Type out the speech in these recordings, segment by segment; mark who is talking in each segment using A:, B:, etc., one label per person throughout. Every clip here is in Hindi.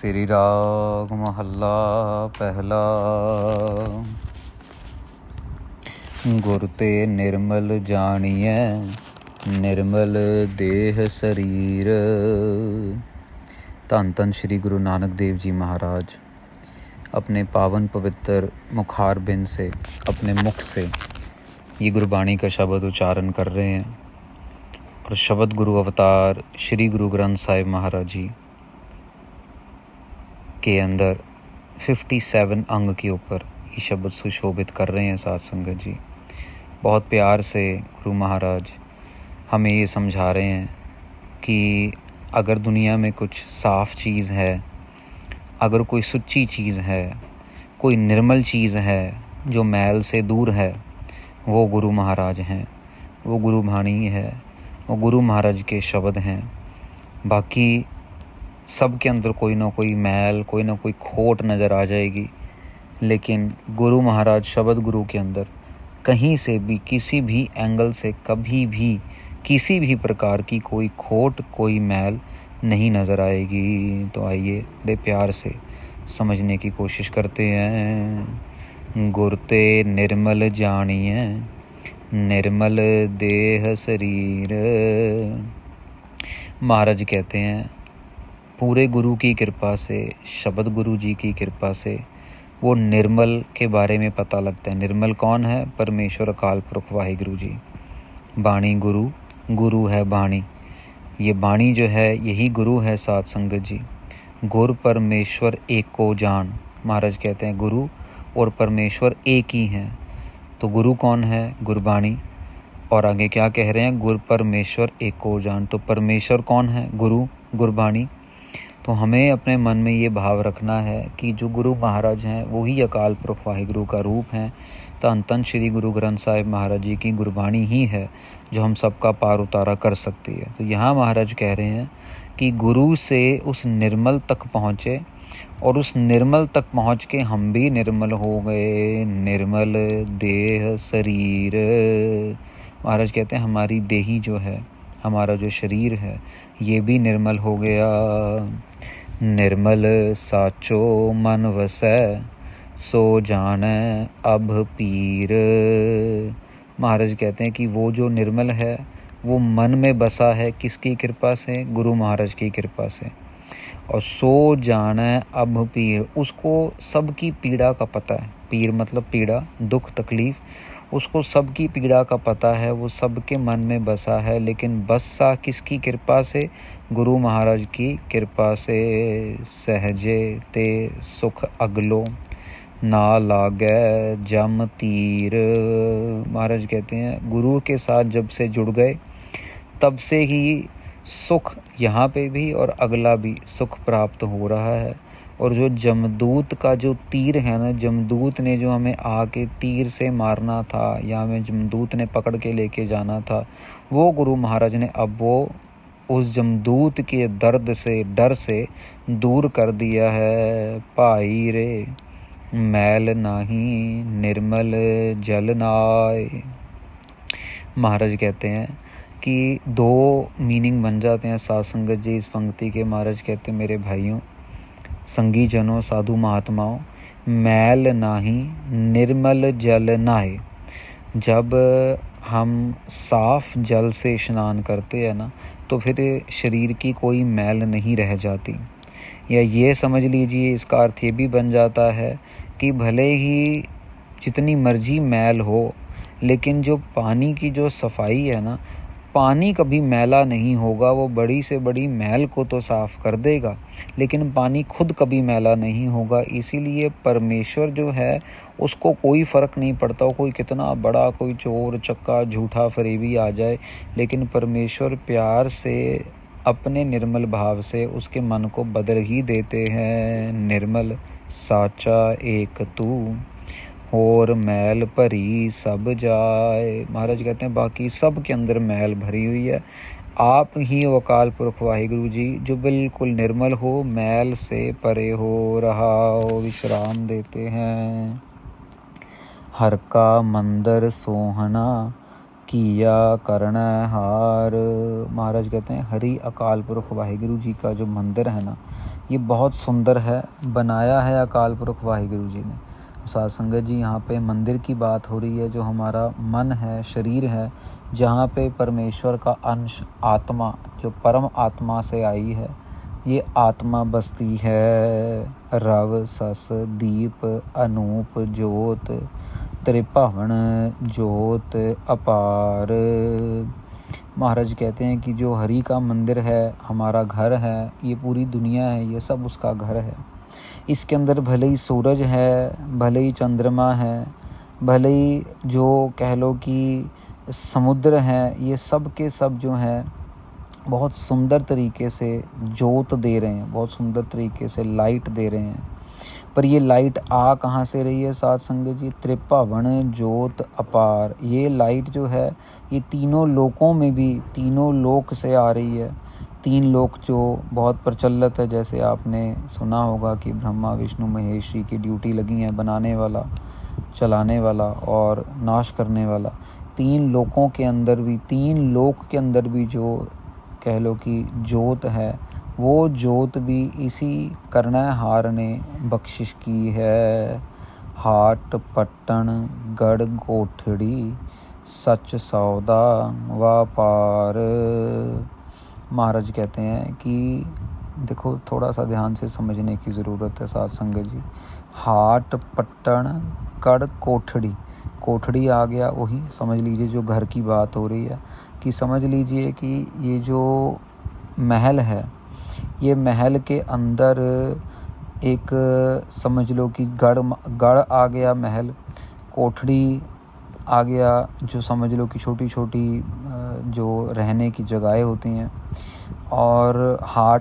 A: श्री राग महला पहला। गुर ते निर्मल जानिए निर्मल देह शरीर। धन धन श्री गुरु नानक देव जी महाराज अपने पावन पवित्र मुखार बिंद से, अपने मुख से ये गुरबाणी का शब्द उच्चारण कर रहे हैं। और शब्द गुरु अवतार श्री गुरु ग्रंथ साहिब महाराज जी के अंदर 57 अंग के ऊपर ये शब्द सुशोभित कर रहे हैं। साथ संगत जी बहुत प्यार से गुरु महाराज हमें ये समझा रहे हैं कि अगर दुनिया में कुछ साफ़ चीज़ है, अगर कोई सुच्ची चीज़ है, कोई निर्मल चीज़ है जो मैल से दूर है, वो गुरु महाराज हैं, वो गुरु वाणी है, वो गुरु महाराज के शब्द हैं। बाकी सब के अंदर कोई ना कोई मैल, कोई ना कोई खोट नज़र आ जाएगी, लेकिन गुरु महाराज शब्द गुरु के अंदर कहीं से भी, किसी भी एंगल से, कभी भी, किसी भी प्रकार की कोई खोट, कोई मैल नहीं नज़र आएगी। तो आइए बड़े प्यार से समझने की कोशिश करते हैं। गुर ते निर्मल जानिए निर्मल देह शरीर। महाराज कहते हैं पूरे गुरु की कृपा से, शब्द गुरु जी की कृपा से वो निर्मल के बारे में पता लगता है। निर्मल कौन है? परमेश्वर अकाल पुरख वाहिगुरु जी। बाणी गुरु, गुरु है बाणी। ये बाणी जो है यही गुरु है। साथ संगत जी गुर परमेश्वर एक को जान। महाराज कहते हैं गुरु और परमेश्वर एक ही हैं। तो गुरु कौन है? गुरबाणी। और आगे क्या कह रहे हैं? गुर परमेश्वर एक को जान। तो परमेश्वर कौन है? गुरु, गुरबाणी। तो हमें अपने मन में ये भाव रखना है कि जो गुरु महाराज हैं वही अकाल पुरख वाहिगुरु का रूप हैं। धन धन श्री गुरु ग्रंथ साहिब महाराज जी की गुरबाणी ही है जो हम सबका पार उतारा कर सकती है। तो यहाँ महाराज कह रहे हैं कि गुरु से उस निर्मल तक पहुँचे, और उस निर्मल तक पहुँच के हम भी निर्मल हो गए। निर्मल देह शरीर। महाराज कहते हैं हमारी देही जो है, हमारा जो शरीर है, ये भी निर्मल हो गया। निर्मल साचो मन वसै सो जाने अब पीर। महाराज कहते हैं कि वो जो निर्मल है वो मन में बसा है। किसकी कृपा से? गुरु महाराज की कृपा से। और सो जाने अब पीर, उसको सबकी पीड़ा का पता है। पीर मतलब पीड़ा, दुख, तकलीफ। उसको सबकी पीड़ा का पता है, वो सबके मन में बसा है। लेकिन बसा किसकी कृपा से? गुरु महाराज की कृपा से। सहजे ते सुख अगलो ना लागे जम तीर। महाराज कहते हैं गुरु के साथ जब से जुड़ गए तब से ही सुख यहाँ पे भी और अगला भी सुख प्राप्त हो रहा है। और जो जमदूत का जो तीर है ना, जमदूत ने जो हमें आके तीर से मारना था या हमें जमदूत ने पकड़ के लेके जाना था, वो गुरु महाराज ने अब वो उस जमदूत के दर्द से, डर से दूर कर दिया है। भाई रे मैल नाही निर्मल जल नाय। महाराज कहते हैं कि दो मीनिंग बन जाते हैं। साथ संगत जी इस पंक्ति के। महाराज कहते हैं मेरे भाइयों, संगी जनों, साधु महात्माओं, मैल नाही निर्मल जल नाय। जब हम साफ जल से स्नान करते हैं ना, तो फिर शरीर की कोई मैल नहीं रह जाती। या ये समझ लीजिए इसका अर्थ ये भी बन जाता है कि भले ही जितनी मर्जी मैल हो, लेकिन जो पानी की जो सफाई है ना, पानी कभी मैला नहीं होगा। वो बड़ी से बड़ी मैल को तो साफ़ कर देगा, लेकिन पानी खुद कभी मैला नहीं होगा। इसीलिए परमेश्वर जो है उसको कोई फ़र्क नहीं पड़ता, कोई कितना बड़ा, कोई चोर चक्का झूठा फरेबी आ जाए, लेकिन परमेश्वर प्यार से अपने निर्मल भाव से उसके मन को बदल ही देते हैं। निर्मल साचा एक तू और मैल भरी सब जाए। महाराज कहते हैं बाकी सब के अंदर मैल भरी हुई है। आप ही अकाल पुरख वाहिगुरु जी जो बिल्कुल निर्मल हो, मैल से परे हो रहा हो, विश्राम देते हैं। हर का मंदिर सोहना किया करण हार। महाराज कहते हैं हरि अकाल पुरख वाहिगुरु जी का जो मंदिर है ना, ये बहुत सुंदर है, बनाया है अकाल पुरख वाहिगुरु जी ने। साध संगत जी, यहाँ पे मंदिर की बात हो रही है। जो हमारा मन है, शरीर है, जहाँ पे परमेश्वर का अंश आत्मा, जो परम आत्मा से आई है, ये आत्मा बसती है। रव सस दीप अनूप ज्योत त्रिभुवन ज्योत अपार। महाराज कहते हैं कि जो हरि का मंदिर है, हमारा घर है, ये पूरी दुनिया है, ये सब उसका घर है। इसके अंदर भले ही सूरज है, भले ही चंद्रमा है, भले ही जो कह लो कि समुद्र है, ये सब के सब जो हैं बहुत सुंदर तरीके से ज्योत दे रहे हैं, बहुत सुंदर तरीके से लाइट दे रहे हैं। पर ये लाइट आ कहाँ से रही है साध संगत जी? त्रिभुवन ज्योत अपार। ये लाइट जो है, ये तीनों लोकों में भी, तीनों लोक से आ रही है। तीन लोक जो बहुत प्रचलित है, जैसे आपने सुना होगा कि ब्रह्मा विष्णु महेश जी की ड्यूटी लगी है, बनाने वाला, चलाने वाला और नाश करने वाला। तीन लोकों के अंदर भी, तीन लोक के अंदर भी जो कह लो कि ज्योत है, वो ज्योत भी इसी कर्णहार ने बख्शिश की है। हाट पट्टन गढ़ कोठड़ी सच सौदा व्यापार। महाराज कहते हैं कि देखो, थोड़ा सा ध्यान से समझने की ज़रूरत है साध संगत जी। हाट पट्टन गढ़ कोठड़ी, कोठड़ी आ गया वही, समझ लीजिए जो घर की बात हो रही है, कि समझ लीजिए कि ये जो महल है, ये महल के अंदर एक समझ लो कि गढ़ आ गया, महल, कोठड़ी आ गया, जो समझ लो कि छोटी छोटी जो रहने की जगहें होती हैं, और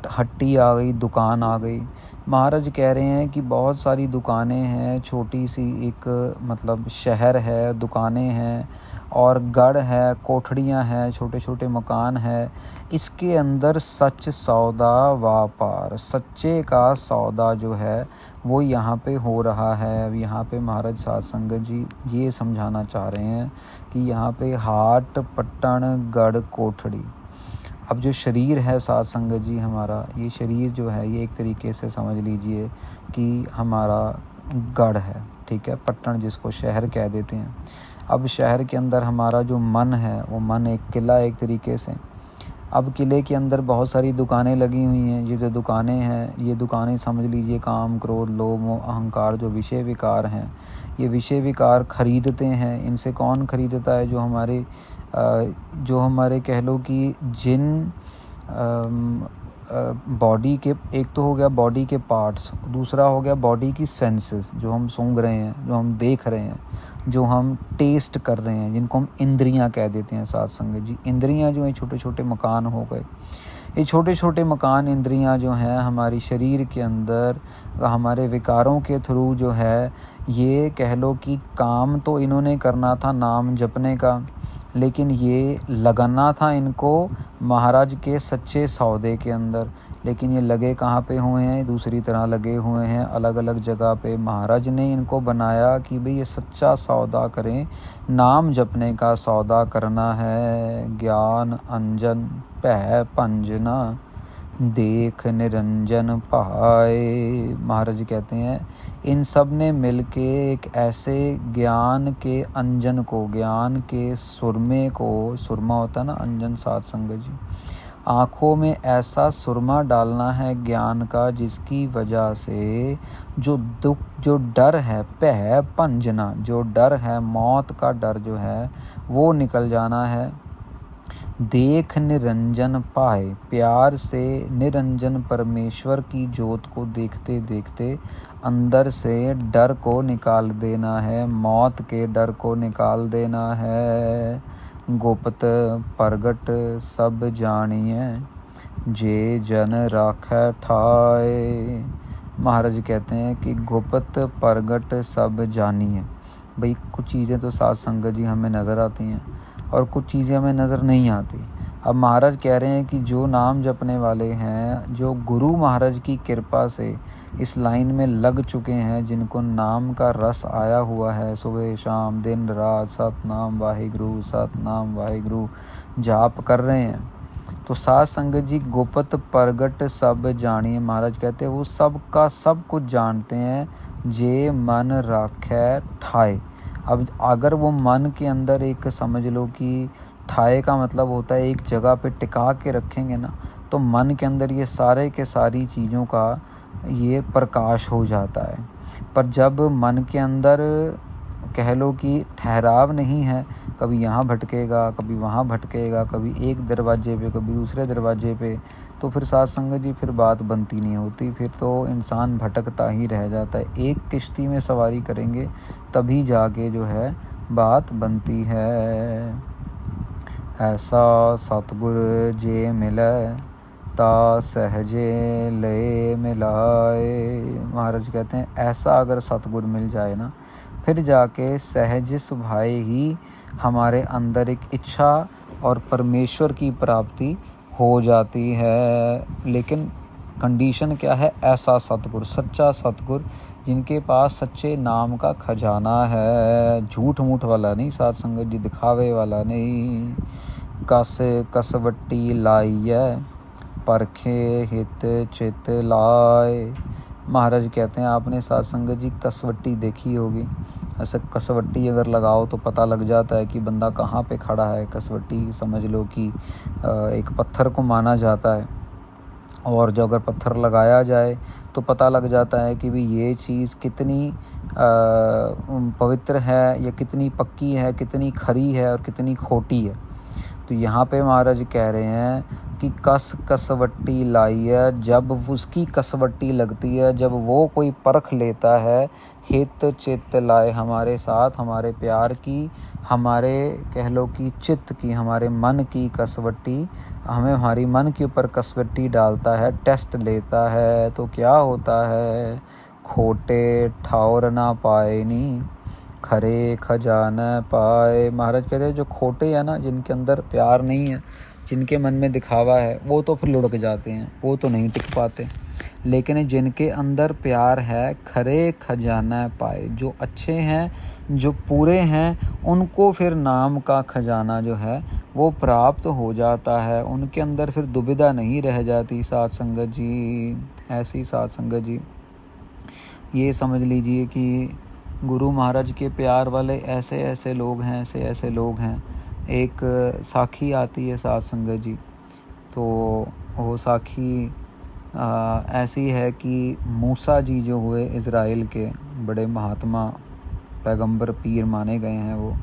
A: हट्टी आ गई, दुकान आ गई। महाराज कह रहे हैं कि बहुत सारी दुकानें हैं, छोटी सी एक मतलब शहर है, दुकानें हैं, और गढ़ है, कोठड़ियाँ हैं, छोटे छोटे मकान है। इसके अंदर सच सौदा व्यापार, सच्चे का सौदा जो है वो यहाँ पे हो रहा है। अब यहाँ पे महाराज साध संगत जी ये समझाना चाह रहे हैं कि यहाँ पे हाट पट्टन गढ़ कोठड़ी। अब जो शरीर है साध संगत जी हमारा, ये शरीर जो है, ये एक तरीके से समझ लीजिए कि हमारा गढ़ है, ठीक है, पट्टन जिसको शहर कह देते हैं। अब शहर के अंदर हमारा जो मन है, वो मन एक किला एक तरीके से। अब किले के अंदर बहुत सारी दुकानें लगी हुई हैं। ये जो दुकानें हैं, ये दुकानें समझ लीजिए काम क्रोध लोभ मोह अहंकार जो विषय विकार हैं, ये विषय विकार खरीदते हैं। इनसे कौन खरीदता है? जो हमारे कह लो कि जिन बॉडी के, एक तो हो गया बॉडी के पार्ट्स, दूसरा हो गया बॉडी की सेंसेस, जो हम सूंघ रहे हैं, जो हम देख रहे हैं, जो हम टेस्ट कर रहे हैं, जिनको हम इंद्रियां कह देते हैं साध संगत जी। इंद्रियां जो हैं छोटे छोटे मकान हो गए। ये छोटे छोटे मकान इंद्रियां जो हैं हमारी शरीर के अंदर, हमारे विकारों के थ्रू जो है, ये कह लो कि काम तो इन्होंने करना था नाम जपने का, लेकिन ये लगाना था इनको महाराज के सच्चे सौदे के अंदर। लेकिन ये लगे कहाँ पे हुए हैं? दूसरी तरह लगे हुए हैं, अलग अलग जगह पे। महाराज ने इनको बनाया कि भाई ये सच्चा सौदा करें, नाम जपने का सौदा करना है। ज्ञान अंजन पह पंजना देख निरंजन पाए। महाराज कहते हैं इन सब ने मिलके एक ऐसे ज्ञान के अंजन को, ज्ञान के सुरमे को, सुरमा होता है ना अंजन साध संगत जी, आँखों में ऐसा सुरमा डालना है ज्ञान का, जिसकी वजह से जो दुख, जो डर है, पह पंजना, जो डर है, मौत का डर जो है, वो निकल जाना है। देख निरंजन पाए, प्यार से निरंजन परमेश्वर की ज्योत को देखते देखते अंदर से डर को निकाल देना है, मौत के डर को निकाल देना है। गुप्त प्रगट सब जानिए जे जन राखै ठाए। महाराज कहते हैं कि गुप्त प्रगट सब जानिए। भाई कुछ चीज़ें तो साध संगत जी हमें नज़र आती हैं और कुछ चीज़ें हमें नज़र नहीं आती। अब महाराज कह रहे हैं कि जो नाम जपने वाले हैं, जो गुरु महाराज की कृपा से इस लाइन में लग चुके हैं, जिनको नाम का रस आया हुआ है, सुबह शाम दिन रात सतनाम वाहिगुरु जाप कर रहे हैं, तो साध संगत जी गुपत प्रगट सब जानिए, महाराज कहते हैं वो सब का सब कुछ जानते हैं। जे मन राखै ठाए। अब अगर वो मन के अंदर एक समझ लो कि ठाए का मतलब होता है एक जगह पे टिका के रखेंगे ना, तो मन के अंदर ये सारे के सारी चीज़ों का ये प्रकाश हो जाता है। पर जब मन के अंदर कह लो कि ठहराव नहीं है, कभी यहाँ भटकेगा, कभी वहाँ भटकेगा, कभी एक दरवाजे पे, कभी दूसरे दरवाजे पे, तो फिर साथ संगत जी फिर बात बनती नहीं होती, फिर तो इंसान भटकता ही रह जाता है। एक किश्ती में सवारी करेंगे तभी जाके जो है बात बनती है। ऐसा सतगुर जे मिले ता सहजे ले मिलाए। महाराज कहते हैं ऐसा अगर सतगुर मिल जाए ना, फिर जाके सहज सुभाए ही हमारे अंदर एक इच्छा और परमेश्वर की प्राप्ति हो जाती है। लेकिन कंडीशन क्या है? ऐसा सतगुर, सच्चा सतगुर, जिनके पास सच्चे नाम का खजाना है, झूठ मूठ वाला नहीं साध संगत जी, दिखावे वाला नहीं। कस कसवट्टी लाइए परखे हित चित लाए। महाराज कहते हैं आपने साध संगत जी कसवट्टी देखी होगी। ऐसे कसवट्टी अगर लगाओ तो पता लग जाता है कि बंदा कहाँ पे खड़ा है। कसवट्टी समझ लो कि एक पत्थर को माना जाता है, और जो अगर पत्थर लगाया जाए तो पता लग जाता है कि भाई ये चीज़ कितनी पवित्र है, या कितनी पक्की है, कितनी खरी है और कितनी खोटी है। तो यहाँ पे महाराज कह रहे हैं कि कसवट्टी लाई है, जब उसकी कसवट्टी लगती है, जब वो कोई परख लेता है, हित चित्त लाए, हमारे साथ हमारे प्यार की, हमारे कह लो कि चित्त की, हमारे मन की कसवट्टी, हमें हमारी मन के ऊपर कसवट्टी डालता है, टेस्ट लेता है, तो क्या होता है? खोटे ठावर ना पाए नी खरे खजाना पाए। महाराज कहते हैं जो खोटे हैं ना, जिनके अंदर प्यार नहीं है, जिनके मन में दिखावा है, वो तो फिर लुढ़क जाते हैं, वो तो नहीं टिक पाते। लेकिन जिनके अंदर प्यार है, खरे खजाना पाए, जो अच्छे हैं, जो पूरे हैं, उनको फिर नाम का खजाना जो है वो प्राप्त हो जाता है। उनके अंदर फिर दुविधा नहीं रह जाती साध संगत जी। ऐसी साध संगत जी ये समझ लीजिए कि गुरु महाराज के प्यार वाले ऐसे ऐसे लोग हैं, ऐसे ऐसे लोग हैं। एक साखी आती है साध संगत जी, तो वो साखी ऐसी है कि मूसा जी जो हुए इज़राइल के बड़े महात्मा पैगंबर पीर माने गए हैं वो,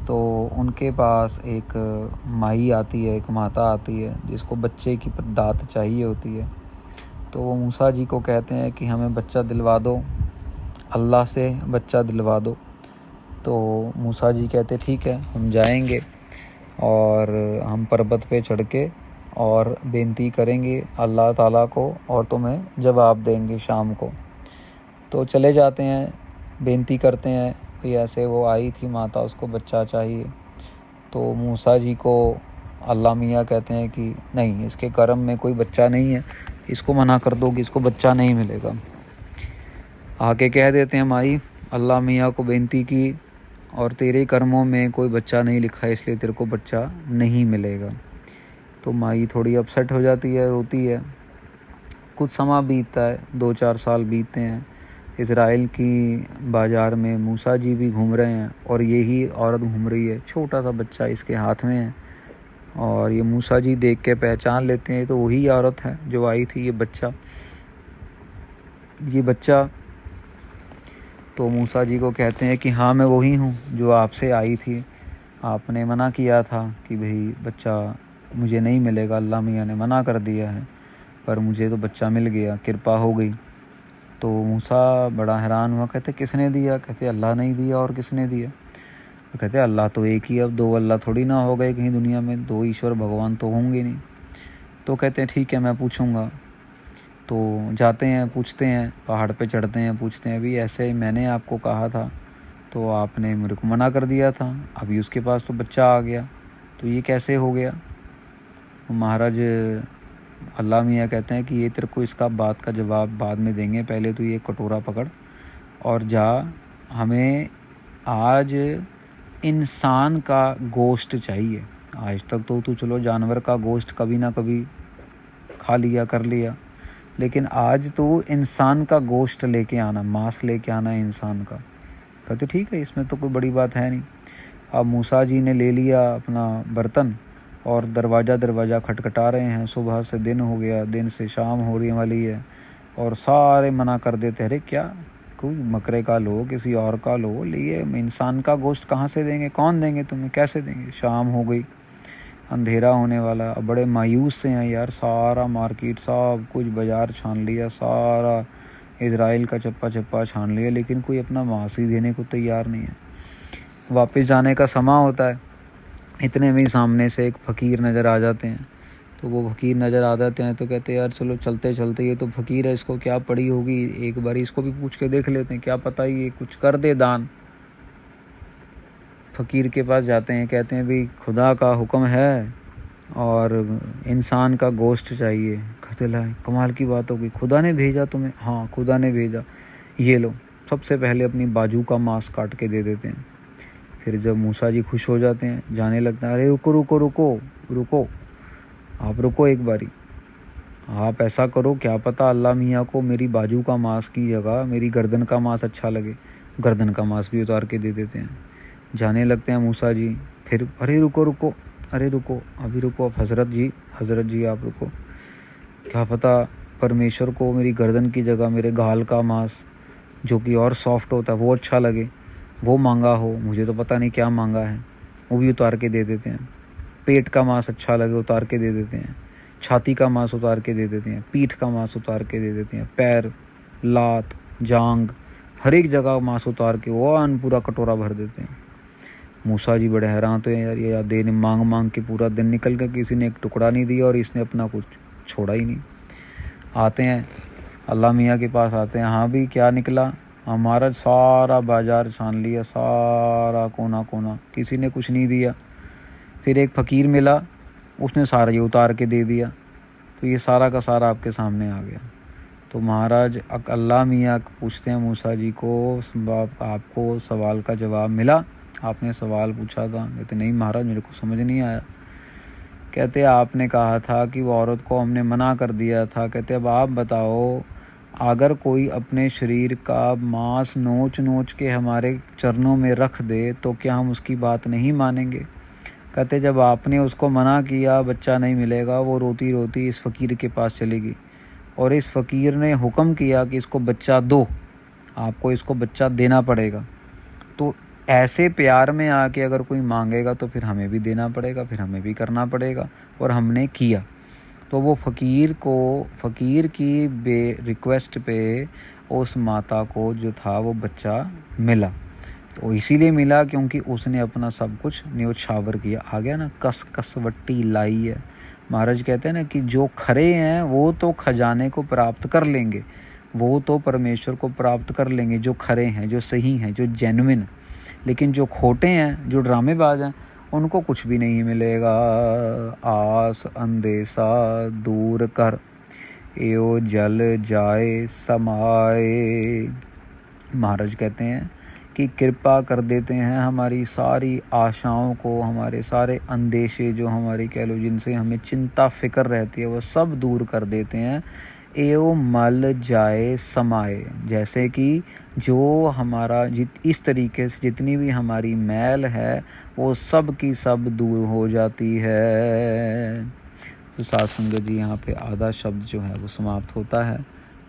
A: तो उनके पास एक माई आती है, एक माता आती है, जिसको बच्चे की दात चाहिए होती है। तो वो मूसा जी को कहते हैं कि हमें बच्चा दिलवा दो, अल्लाह से बच्चा दिलवा दो। तो मूसा जी कहते ठीक है, हम जाएंगे और हम पर्वत पे चढ़ के और बेनती करेंगे अल्लाह ताला को, और तुम्हें जवाब देंगे शाम को। तो चले जाते हैं, बेनती करते हैं कि ऐसे वो आई थी माता, उसको बच्चा चाहिए। तो मूसा जी को अल्लाह मियाँ कहते हैं कि नहीं, इसके कर्म में कोई बच्चा नहीं है, इसको मना कर दो कि इसको बच्चा नहीं मिलेगा। आके कह देते हैं माई, अल्लाह मियाँ को बेनती की और तेरे कर्मों में कोई बच्चा नहीं लिखा है, इसलिए तेरे को बच्चा नहीं मिलेगा। तो माई थोड़ी अपसेट हो जाती है, रोती है। कुछ समय बीतता है, 2-4 साल बीतते हैं। इज़राइल की बाज़ार में मूसा जी भी घूम रहे हैं और यही औरत घूम रही है, छोटा सा बच्चा इसके हाथ में है। और ये मूसा जी देख के पहचान लेते हैं तो वही औरत है जो आई थी, ये बच्चा। तो मूसा जी को कहते हैं कि हाँ मैं वही हूँ जो आपसे आई थी, आपने मना किया था कि भाई बच्चा मुझे नहीं मिलेगा, अल्लाह मियाँ ने मना कर दिया है, पर मुझे तो बच्चा मिल गया, कृपा हो गई। तो मूसा बड़ा हैरान हुआ, कहते किसने दिया? कहते अल्लाह नहीं दिया, और किसने दिया? तो कहते अल्लाह तो एक ही, अब 2 अल्लाह थोड़ी ना हो गए कहीं दुनिया में, 2 ईश्वर भगवान तो होंगे नहीं। तो कहते हैं ठीक है मैं पूछूंगा। तो जाते हैं, पूछते हैं, पहाड़ पे चढ़ते हैं, पूछते हैं अभी ऐसे मैंने आपको कहा था तो आपने मेरे को मना कर दिया था, अभी उसके पास तो बच्चा आ गया, तो ये कैसे हो गया? तो महाराज अल्लाह मियाँ कहते हैं कि ये तेरे को इसका बात का जवाब बाद में देंगे, पहले तो ये कटोरा पकड़ और जा, हमें आज इंसान का गोश्त चाहिए। आज तक तो तू चलो जानवर का गोश्त कभी ना कभी खा लिया कर लिया, लेकिन आज तो इंसान का गोश्त लेके आना, मांस लेके आना है इंसान का। कहते ठीक है, इसमें तो कोई बड़ी बात है नहीं। अब मूसा जी ने ले लिया अपना बर्तन और दरवाज़ा खटखटा रहे हैं। सुबह से दिन हो गया, दिन से शाम होने वाली है, और सारे मना कर देते, अरे क्या, कोई बकरे का लो, किसी और का लो, लिए इंसान का गोश्त कहाँ से देंगे, कौन देंगे तुम्हें, कैसे देंगे। शाम हो गई, अंधेरा होने वाला। अब बड़े मायूस से हैं यार, सारा मार्केट सब कुछ बाज़ार छान लिया, सारा इजराइल का चप्पा चप्पा छान लिया, लेकिन कोई अपना मांस ही देने को तैयार नहीं है। वापस जाने का समय होता है, इतने में ही सामने से एक फ़कीर नज़र आ जाते हैं। तो वो फ़कीर नज़र आ जाते हैं तो कहते हैं यार चलो चलते चलते, ये तो फ़कीर है, इसको क्या पड़ी होगी, एक बार इसको भी पूछ के देख लेते हैं, क्या पता ये कुछ कर दे दान। फ़कीर के पास जाते हैं, कहते हैं भाई खुदा का हुक्म है और इंसान का गोश्त चाहिए। कहते ला कमाल की बात हो गई, खुदा ने भेजा तुम्हें? हाँ खुदा ने भेजा, ये लो। सबसे पहले अपनी बाजू का मांस काट के दे देते हैं। फिर जब मूसा जी खुश हो जाते हैं, जाने लगता है, अरे रुको रुको रुको रुको, आप रुको एक बारी, आप ऐसा करो, क्या पता अल्लाह मियाँ को मेरी बाजू का मांस की जगह मेरी गर्दन का मांस अच्छा लगे। गर्दन का मांस भी उतार के दे देते हैं। जाने लगते हैं मूसा जी। फिर अरे रुको रुको, अरे रुको, अभी रुको, अब हज़रत जी आप रुको, क्या पता परमेश्वर को मेरी गर्दन की जगह मेरे गाल का मांस, जो कि और सॉफ्ट होता है, वो अच्छा लगे, वो मांगा हो। मुझे तो पता नहीं क्या मांगा है, वो भी उतार के दे देते हैं। पेट का मांस अच्छा लगे, उतार के दे देते हैं। छाती का मांस उतार के दे देते हैं। पीठ का मांस उतार के दे देते हैं। पैर, लात, जांग, हर एक जगह मांस उतार के वो पूरा कटोरा भर देते हैं। मूसा जी बड़े हैरान तो हैं, यार ये देने मांग के पूरा दिन निकल गया, किसी ने एक टुकड़ा नहीं दिया और इसने अपना कुछ छोड़ा ही नहीं। आते हैं अल्लाह मियाँ के पास, आते हैं, हाँ भी क्या निकला? हमारा सारा बाज़ार छान लिया, सारा कोना कोना, किसी ने कुछ नहीं दिया। फिर एक फ़कीर मिला, उसने सारा ये उतार के दे दिया, तो ये सारा का सारा आपके सामने आ गया। तो महाराज अल्लाह मियाँ पूछते हैं मूसा जी को, आपको सवाल का जवाब मिला? आपने सवाल पूछा था। कहते नहीं महाराज, मेरे को समझ नहीं आया। कहते आपने कहा था कि वो औरत को हमने मना कर दिया था। कहते अब आप बताओ, अगर कोई अपने शरीर का मांस नोच नोच के हमारे चरणों में रख दे तो क्या हम उसकी बात नहीं मानेंगे? कहते जब आपने उसको मना किया बच्चा नहीं मिलेगा, वो रोती रोती इस फ़कीर के पास चलेगी, और इस फ़कीर ने हुक्म किया कि इसको बच्चा दो, आपको इसको बच्चा देना पड़ेगा। तो ऐसे प्यार में आके अगर कोई मांगेगा तो फिर हमें भी देना पड़ेगा, फिर हमें भी करना पड़ेगा, और हमने किया। तो वो फ़कीर की रिक्वेस्ट पे उस माता को जो था वो बच्चा मिला। तो इसीलिए मिला क्योंकि उसने अपना सब कुछ न्योछावर किया। आ गया ना, कसवट्टी लाई है। महाराज कहते हैं ना कि जो खरे हैं वो तो खजाने को प्राप्त कर लेंगे, वो तो परमेश्वर को प्राप्त कर लेंगे, जो खरे हैं, जो सही हैं, जो जेन्युइन। लेकिन जो खोटे हैं, जो ड्रामेबाज हैं, उनको कुछ भी नहीं मिलेगा। आस अंदेशा दूर कर, एओ जल जाए समाए। महाराज कहते हैं कि कृपा कर देते हैं, हमारी सारी आशाओं को, हमारे सारे अंदेशे जो हमारी कह लो जिनसे हमें चिंता फ़िक्र रहती है, वो सब दूर कर देते हैं। एओ मल जाए समाए, जैसे कि जो हमारा इस तरीके से जितनी भी हमारी मैल है वो सब की सब दूर हो जाती है। तो साथ संगत जी, यहाँ पे आधा शब्द जो है वो समाप्त होता है।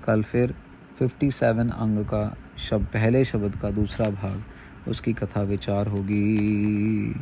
A: कल फिर 57 अंग का पहले शब्द का दूसरा भाग, उसकी कथा विचार होगी।